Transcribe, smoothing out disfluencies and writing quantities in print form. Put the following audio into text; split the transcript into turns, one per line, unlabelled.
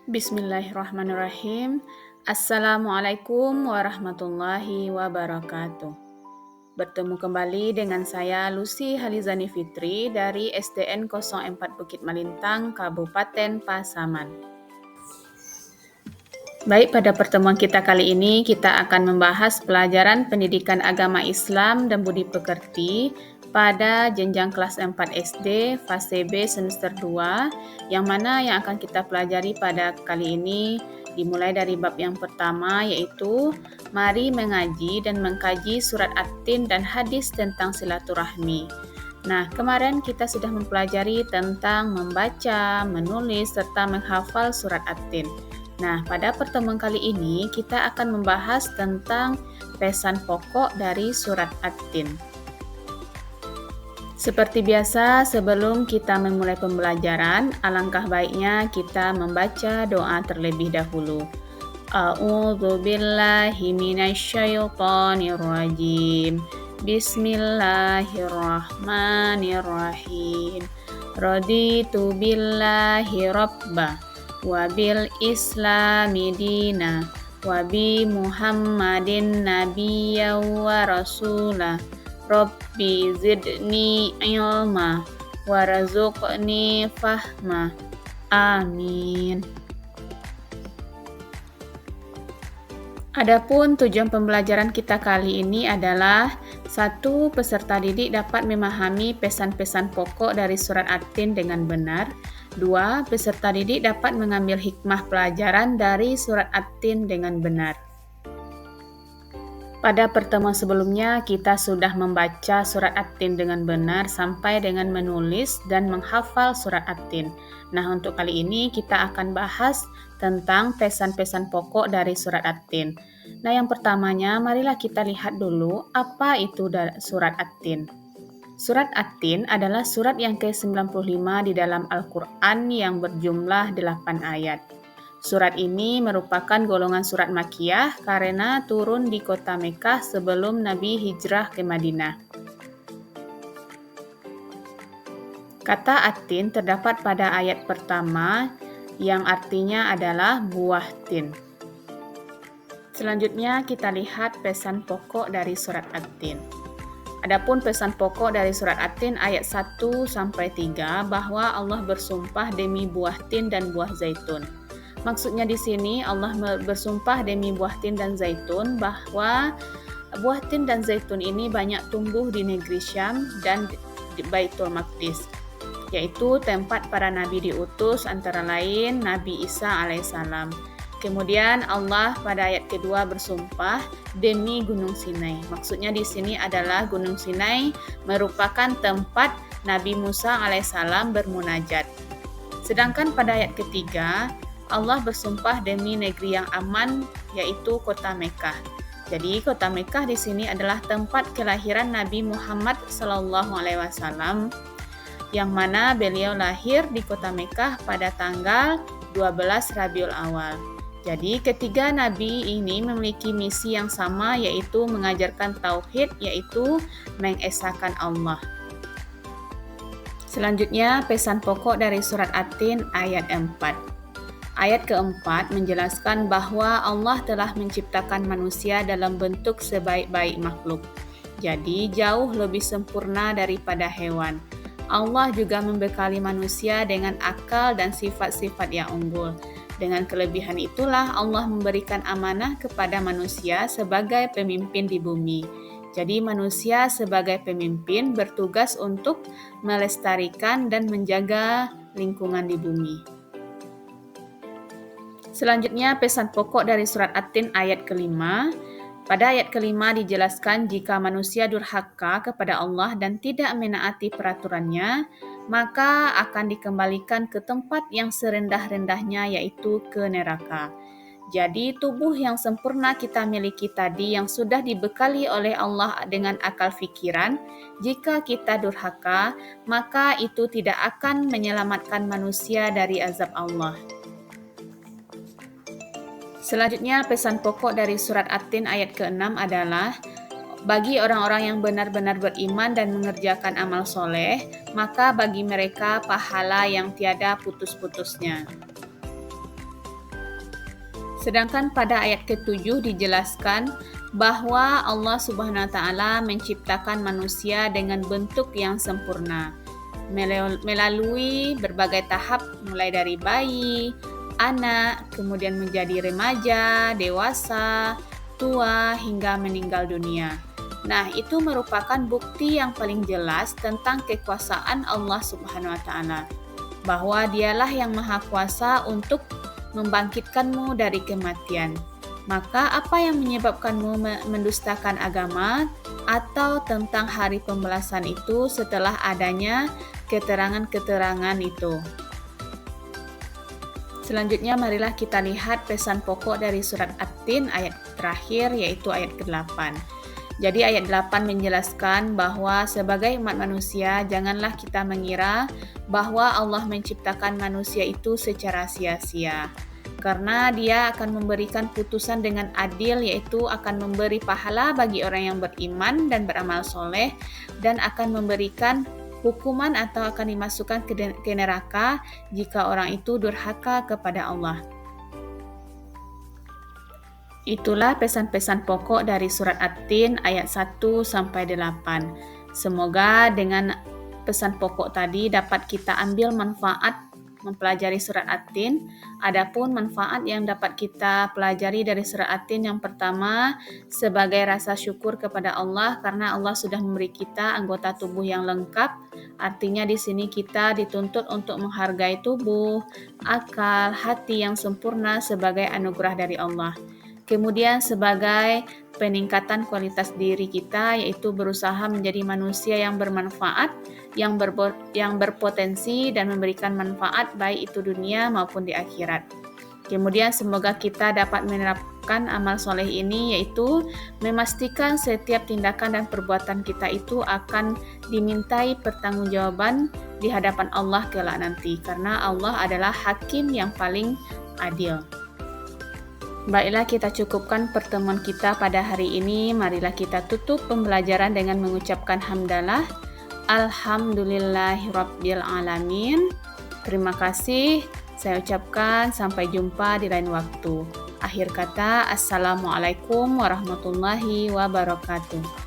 Bismillahirrahmanirrahim. Assalamualaikum warahmatullahi wabarakatuh. Bertemu kembali dengan saya Lucy Halizani Fitri dari SDN 04 Bukit Malintang, Kabupaten Pasaman. Baik, pada pertemuan kita kali ini kita akan membahas pelajaran pendidikan agama Islam dan budi pekerti pada jenjang kelas 4 SD fase B semester 2, yang mana yang akan kita pelajari pada kali ini dimulai dari bab yang pertama, yaitu mari mengaji dan mengkaji surat At-Tin dan hadis tentang silaturahmi. Nah, kemarin kita sudah mempelajari tentang membaca, menulis, serta menghafal surat At-Tin. Nah, pada pertemuan kali ini kita akan membahas tentang pesan pokok dari surat At-Tin. Seperti biasa, sebelum kita memulai pembelajaran, alangkah baiknya kita membaca doa terlebih dahulu. A'udzu billahi minasyaitonir rajim. Bismillahirrahmanirrahim. Raditu billahi rabba wa bil islami dina wa bi Muhammadin nabiyya wa rasulah. Rabbi zidni ilma warzuqni fahma. Amin. Adapun tujuan pembelajaran kita kali ini adalah: 1. Peserta didik dapat memahami pesan-pesan pokok dari surat At-Tin dengan benar. 2. Peserta didik dapat mengambil hikmah pelajaran dari surat At-Tin dengan benar. Pada pertemuan sebelumnya, kita sudah membaca surat At-Tin dengan benar sampai dengan menulis dan menghafal surat At-Tin. Nah, untuk kali ini kita akan bahas tentang pesan-pesan pokok dari surat At-Tin. Nah, yang pertamanya, marilah kita lihat dulu apa itu surat At-Tin. Surat At-Tin adalah surat yang ke-95 di dalam Al-Quran yang berjumlah 8 ayat. Surat ini merupakan golongan surat Makkiyah karena turun di kota Mekkah sebelum Nabi hijrah ke Madinah. Kata At-Tin terdapat pada ayat pertama yang artinya adalah buah tin. Selanjutnya kita lihat pesan pokok dari surat At-Tin. Adapun pesan pokok dari surat At-Tin ayat 1-3 bahwa Allah bersumpah demi buah tin dan buah zaitun. Maksudnya di sini Allah bersumpah demi buah tin dan zaitun bahwa buah tin dan zaitun ini banyak tumbuh di negeri Syam dan di Baitul Maqdis, yaitu tempat para nabi diutus, antara lain Nabi Isa alaihissalam. Kemudian Allah pada ayat kedua bersumpah demi Gunung Sinai. Maksudnya di sini adalah Gunung Sinai merupakan tempat Nabi Musa alaihissalam bermunajat. Sedangkan pada ayat ketiga Allah bersumpah demi negeri yang aman, yaitu kota Mekkah. Jadi kota Mekkah di sini adalah tempat kelahiran Nabi Muhammad SAW, yang mana beliau lahir di kota Mekkah pada tanggal 12 Rabiul Awal. Jadi ketiga nabi ini memiliki misi yang sama, yaitu mengajarkan tauhid, yaitu mengesahkan Allah. Selanjutnya pesan pokok dari surat At-Tin ayat 4. Ayat keempat menjelaskan bahwa Allah telah menciptakan manusia dalam bentuk sebaik-baik makhluk. Jadi jauh lebih sempurna daripada hewan. Allah juga membekali manusia dengan akal dan sifat-sifat yang unggul. Dengan kelebihan itulah Allah memberikan amanah kepada manusia sebagai pemimpin di bumi. Jadi manusia sebagai pemimpin bertugas untuk melestarikan dan menjaga lingkungan di bumi. Selanjutnya pesan pokok dari surat At-Tin ayat kelima. Pada ayat kelima dijelaskan jika manusia durhaka kepada Allah dan tidak menaati peraturannya, maka akan dikembalikan ke tempat yang serendah-rendahnya, yaitu ke neraka. Jadi tubuh yang sempurna kita miliki tadi yang sudah dibekali oleh Allah dengan akal fikiran, jika kita durhaka, maka itu tidak akan menyelamatkan manusia dari azab Allah. Selanjutnya pesan pokok dari surat At-Tin ayat ke-6 adalah bagi orang-orang yang benar-benar beriman dan mengerjakan amal soleh, maka bagi mereka pahala yang tiada putus-putusnya. Sedangkan pada ayat ke-7 dijelaskan bahwa Allah Subhanahu wa taala menciptakan manusia dengan bentuk yang sempurna melalui berbagai tahap mulai dari bayi, anak, kemudian menjadi remaja, dewasa, tua hingga meninggal dunia. Nah, itu merupakan bukti yang paling jelas tentang kekuasaan Allah Subhanahu wa taala, bahwa Dialah yang Maha Kuasa untuk membangkitkanmu dari kematian. Maka apa yang menyebabkanmu mendustakan agama atau tentang hari pembalasan itu setelah adanya keterangan-keterangan itu? Selanjutnya marilah kita lihat pesan pokok dari surat At-Tin ayat terakhir, yaitu ayat ke-8. Jadi ayat 8 menjelaskan bahwa sebagai umat manusia janganlah kita mengira bahwa Allah menciptakan manusia itu secara sia-sia. Karena Dia akan memberikan putusan dengan adil, yaitu akan memberi pahala bagi orang yang beriman dan beramal soleh, dan akan memberikan hukuman atau akan dimasukkan ke neraka jika orang itu durhaka kepada Allah. Itulah pesan-pesan pokok dari surat At-Tin ayat 1 sampai 8. Semoga dengan pesan pokok tadi dapat kita ambil manfaat mempelajari surat At-Tin. Adapun manfaat yang dapat kita pelajari dari surat At-Tin yang pertama, sebagai rasa syukur kepada Allah karena Allah sudah memberi kita anggota tubuh yang lengkap. Artinya di sini kita dituntut untuk menghargai tubuh, akal, hati yang sempurna sebagai anugerah dari Allah. Kemudian sebagai peningkatan kualitas diri kita, yaitu berusaha menjadi manusia yang bermanfaat, yang berpotensi dan memberikan manfaat baik itu dunia maupun di akhirat. Kemudian semoga kita dapat menerapkan amal soleh ini, yaitu memastikan setiap tindakan dan perbuatan kita itu akan dimintai pertanggungjawaban di hadapan Allah kelak nanti, karena Allah adalah hakim yang paling adil. Baiklah, kita cukupkan pertemuan kita pada hari ini. Marilah kita tutup pembelajaran dengan mengucapkan hamdalah. Alhamdulillahirabbil alamin. Terima kasih. Saya ucapkan sampai jumpa di lain waktu. Akhir kata, Assalamualaikum warahmatullahi wabarakatuh.